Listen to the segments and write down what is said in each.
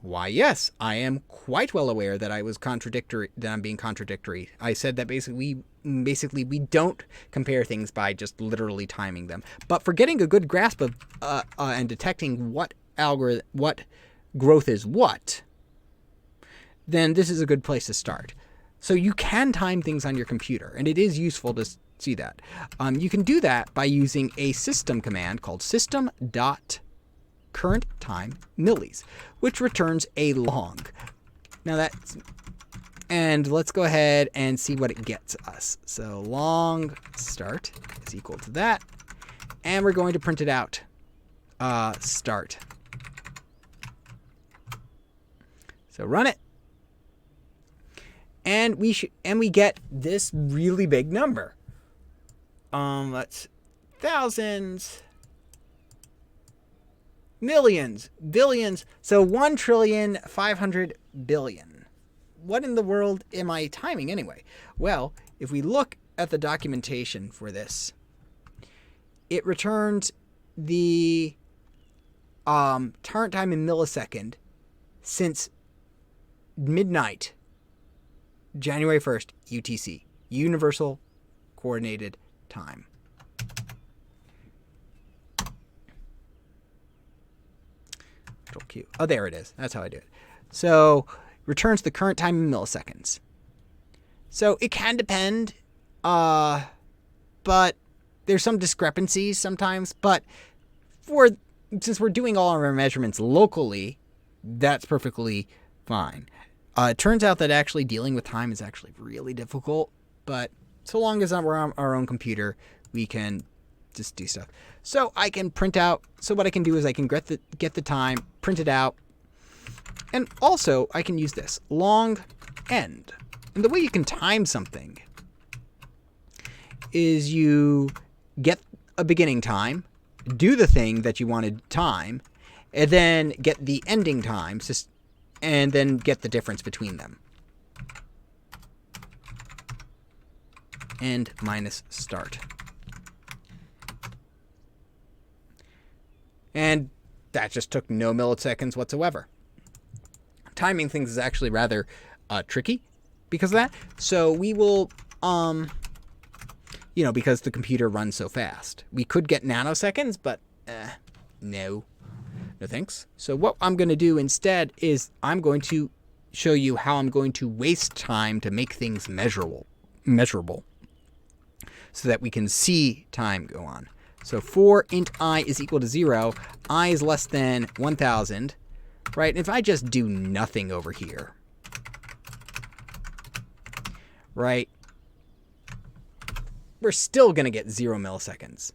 Why, yes, I am quite well aware that I'm being contradictory. I said that basically we don't compare things by just literally timing them. But for getting a good grasp of and detecting what growth is what, then this is a good place to start. So you can time things on your computer, and it is useful to see that. You can do that by using a system command called system.currentTimeMillis, which returns a long. And let's go ahead and see what it gets us. So long start is equal to that, and we're going to print it out. Start. So run it. And we get this really big number. Let's thousands, millions, billions. So 1,500,000,000,000,000. What in the world am I timing anyway? Well, if we look at the documentation for this, it returns the current time in millisecond since midnight, January 1st, UTC, Universal Coordinated Time. Control Q. Oh, there it is. That's how I do it. So returns the current time in milliseconds. So it can depend, but there's some discrepancies sometimes. But since we're doing all our measurements locally, that's perfectly fine. It turns out that actually dealing with time is actually really difficult, but so long as we're on our own computer, we can just do stuff. So I can print out. So what I can do is I can get the time, print it out, and also I can use this long end. And the way you can time something is you get a beginning time, do the thing that you wanted to time, and then get the ending time, and then get the difference between them. End minus start. And that just took no milliseconds whatsoever. Timing things is actually rather tricky because of that. So we will, because the computer runs so fast. We could get nanoseconds, but no. No thanks. So what I'm going to do instead is I'm going to show you how I'm going to waste time to make things measurable, so that we can see time go on. So for int I is equal to 0, I is less than 1,000, right? And if I just do nothing over here, right, we're still going to get 0 milliseconds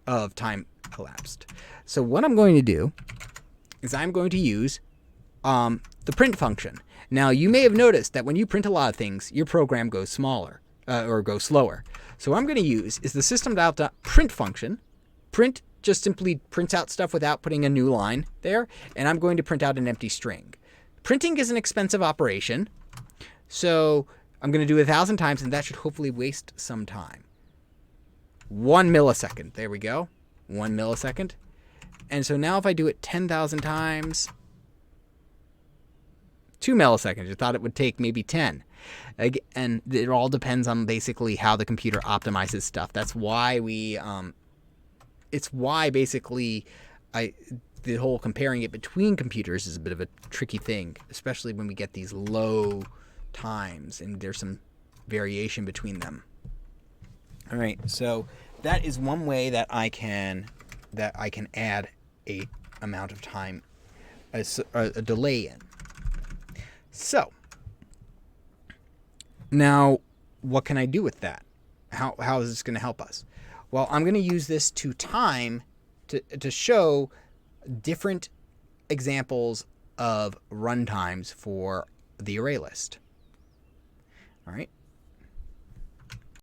of time elapsed. So what I'm going to do is I'm going to use the print function. Now, you may have noticed that when you print a lot of things, your program goes smaller or goes slower. So what I'm going to use is the system.print function. Print just simply prints out stuff without putting a new line there, and I'm going to print out an empty string. Printing is an expensive operation, so I'm going to do it 1,000 times, and that should hopefully waste some time. 1 millisecond. There we go. 1 millisecond. And so now if I do it 10,000 times, 2 milliseconds. I thought it would take maybe 10. And it all depends on basically how the computer optimizes stuff. That's why the whole comparing it between computers is a bit of a tricky thing, especially when we get these low times and there's some variation between them. All right, so that is one way that I can add a amount of time, a delay in. So now what can I do with that? How is this going to help us? Well, I'm going to use this to time to show different examples of runtimes for the array list. All right.